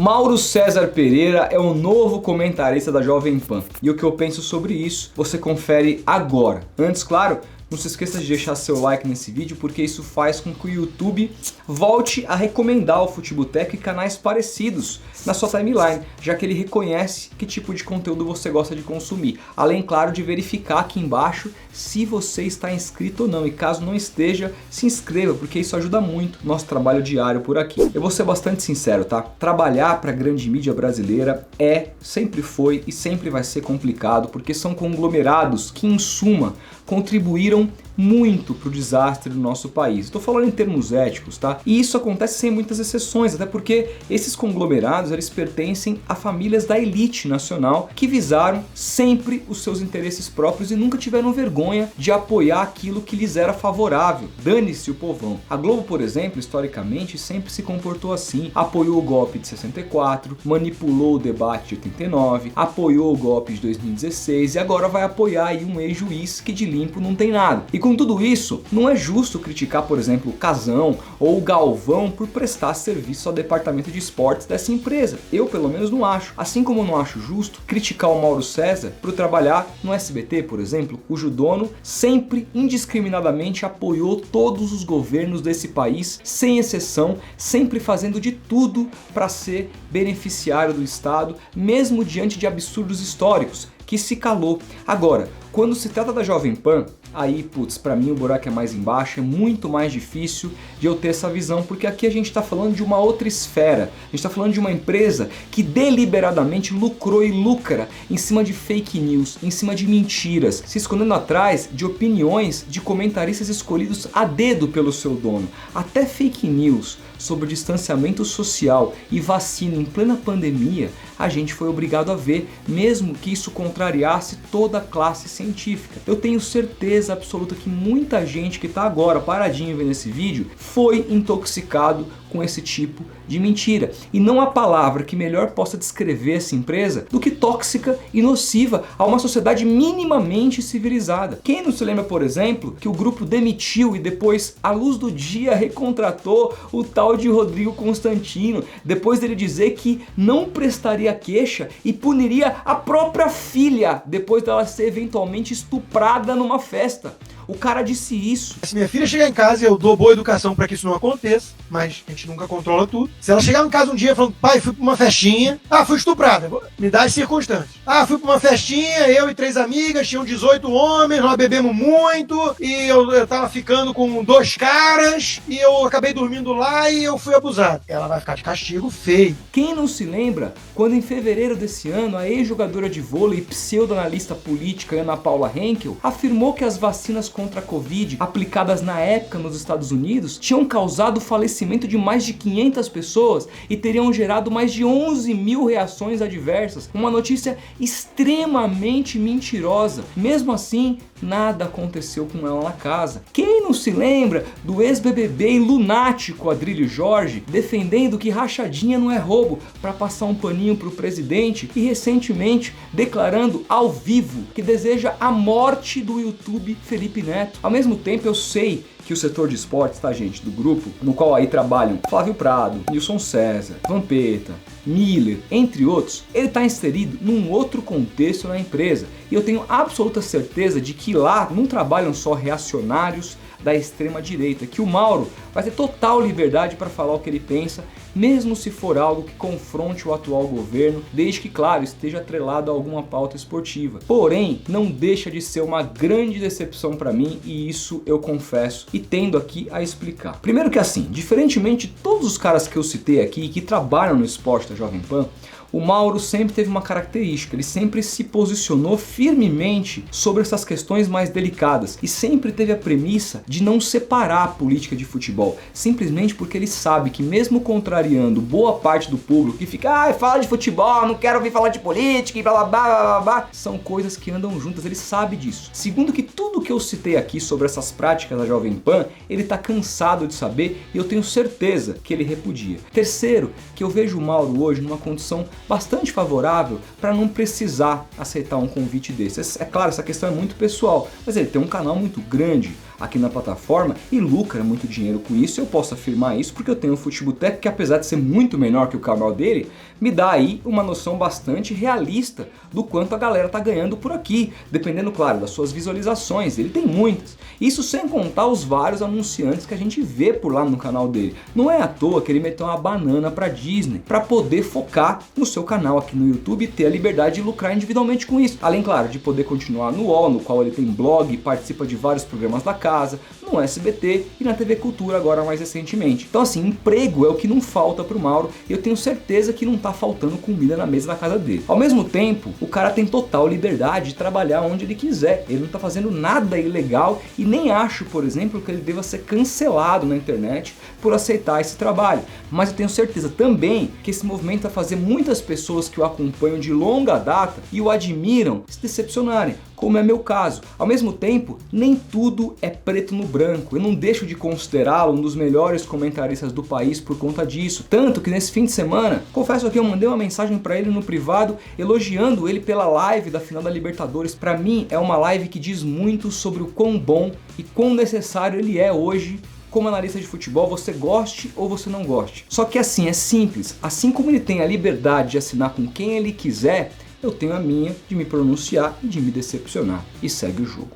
Mauro César Pereira é o novo comentarista da Jovem Pan. E o que eu penso sobre isso, você confere agora. Antes, claro, não se esqueça de deixar seu like nesse vídeo, porque isso faz com que o YouTube volte a recomendar o Futeboteco e canais parecidos na sua timeline, já que ele reconhece que tipo de conteúdo você gosta de consumir. Além, claro, de verificar aqui embaixo se você está inscrito ou não. E caso não esteja, se inscreva, porque isso ajuda muito no nosso trabalho diário por aqui. Eu vou ser bastante sincero, tá? Trabalhar para a grande mídia brasileira sempre foi e sempre vai ser complicado, porque são conglomerados que, em suma, contribuíram muito para o desastre do nosso país. Estou falando em termos éticos, tá? E isso acontece sem muitas exceções, até porque esses conglomerados, eles pertencem a famílias da elite nacional que visaram sempre os seus interesses próprios e nunca tiveram vergonha de apoiar aquilo que lhes era favorável. Dane-se o povão. A Globo, por exemplo, historicamente sempre se comportou assim. Apoiou o golpe de 64, manipulou o debate de 89, apoiou o golpe de 2016 e agora vai apoiar aí um ex-juiz que de limpo não tem nada. E com tudo isso, não é justo criticar, por exemplo, o Cazão ou o Galvão por prestar serviço ao departamento de esportes dessa empresa. Eu, pelo menos, não acho. Assim como eu não acho justo criticar o Mauro César por trabalhar no SBT, por exemplo, cujo dono sempre indiscriminadamente apoiou todos os governos desse país, sem exceção, sempre fazendo de tudo para ser beneficiário do Estado, mesmo diante de absurdos históricos, que se calou. Agora, quando se trata da Jovem Pan, aí, putz, pra mim o buraco é mais embaixo, é muito mais difícil de eu ter essa visão, porque aqui a gente tá falando de uma outra esfera, a gente tá falando de uma empresa que deliberadamente lucrou e lucra em cima de fake news, em cima de mentiras, se escondendo atrás de opiniões de comentaristas escolhidos a dedo pelo seu dono. Até fake news sobre distanciamento social e vacina em plena pandemia, a gente foi obrigado a ver, mesmo que isso contrariasse toda a classe científica. Eu tenho certeza absoluta que muita gente que está agora paradinho vendo esse vídeo foi intoxicado com esse tipo de mentira. E não há palavra que melhor possa descrever essa empresa do que tóxica e nociva a uma sociedade minimamente civilizada. Quem não se lembra, por exemplo, que o grupo demitiu e depois, à luz do dia, recontratou o tal de Rodrigo Constantino, depois dele dizer que não prestaria queixa e puniria a própria filha depois dela ser eventualmente estuprada numa festa. O cara disse isso. Se minha filha chegar em casa, eu dou boa educação para que isso não aconteça, mas a gente nunca controla tudo. Se ela chegar em casa um dia falando, pai, fui pra uma festinha, fui estuprada, me dá as circunstâncias. Fui pra uma festinha, eu e 3 amigas, tinham 18 homens, nós bebemos muito, e eu tava ficando com 2 caras, e eu acabei dormindo lá e eu fui abusado. Ela vai ficar de castigo feio. Quem não se lembra quando em fevereiro desse ano a ex-jogadora de vôlei e pseudo-analista política Ana Paula Henkel afirmou que as vacinas contra a Covid aplicadas na época nos Estados Unidos tinham causado o falecimento de mais de 500 pessoas e teriam gerado mais de 11 mil reações adversas. Uma notícia extremamente mentirosa. Mesmo assim, nada aconteceu com ela na casa. Quem não se lembra do ex-BBB e lunático Adrilho Jorge defendendo que rachadinha não é roubo para passar um paninho pro presidente e recentemente declarando ao vivo que deseja a morte do YouTube Felipe Neto? Ao mesmo tempo, eu sei que o setor de esportes, tá, gente, do grupo, no qual aí trabalham Flávio Prado, Nilson César, Vampeta, Miller, entre outros, ele está inserido num outro contexto na empresa. E eu tenho absoluta certeza de que lá não trabalham só reacionários da extrema direita, que o Mauro vai ter total liberdade para falar o que ele pensa, mesmo se for algo que confronte o atual governo, desde que, claro, esteja atrelado a alguma pauta esportiva. Porém, não deixa de ser uma grande decepção para mim, e isso eu confesso e tendo aqui a explicar. Primeiro que assim, diferentemente de todos os caras que eu citei aqui que trabalham no esporte da Jovem Pan, o Mauro sempre teve uma característica, ele sempre se posicionou firmemente sobre essas questões mais delicadas e sempre teve a premissa de não separar a política de futebol, simplesmente porque ele sabe que mesmo contrariando boa parte do público que fica, fala de futebol, não quero ouvir falar de política e blá blá blá blá blá, são coisas que andam juntas, ele sabe disso. Segundo, que tudo que eu citei aqui sobre essas práticas da Jovem Pan, ele tá cansado de saber e eu tenho certeza que ele repudia. Terceiro, que eu vejo o Mauro hoje numa condição bastante favorável para não precisar aceitar um convite desse. É claro, essa questão é muito pessoal, mas ele tem um canal muito grande. aqui na plataforma e lucra muito dinheiro com isso. Eu posso afirmar isso porque eu tenho o Futeboteco, que apesar de ser muito menor que o canal dele, me dá aí uma noção bastante realista do quanto a galera tá ganhando por aqui, dependendo, claro, das suas visualizações. Ele tem muitas. Isso sem contar os vários anunciantes que a gente vê por lá no canal dele. Não é à toa que ele meteu uma banana pra Disney, para poder focar no seu canal aqui no YouTube e ter a liberdade de lucrar individualmente com isso. Além, claro, de poder continuar no UOL, no qual ele tem blog e participa de vários programas da casa, no SBT e na TV Cultura agora mais recentemente. Então assim, emprego é o que não falta pro Mauro e eu tenho certeza que não tá faltando comida na mesa da casa dele. Ao mesmo tempo, o cara tem total liberdade de trabalhar onde ele quiser. Ele não tá fazendo nada ilegal e nem acho, por exemplo, que ele deva ser cancelado na internet por aceitar esse trabalho. Mas eu tenho certeza também que esse movimento vai fazer muitas pessoas que o acompanham de longa data e o admiram se decepcionarem, como é meu caso. Ao mesmo tempo, nem tudo é preto no branco. Eu não deixo de considerá-lo um dos melhores comentaristas do país por conta disso. Tanto que nesse fim de semana, confesso que eu mandei uma mensagem para ele no privado elogiando ele pela live da final da Libertadores. Para mim é uma live que diz muito sobre o quão bom e quão necessário ele é hoje como analista de futebol, você goste ou você não goste. Só que assim, é simples. Assim como ele tem a liberdade de assinar com quem ele quiser, eu tenho a minha de me pronunciar e de me decepcionar. E segue o jogo.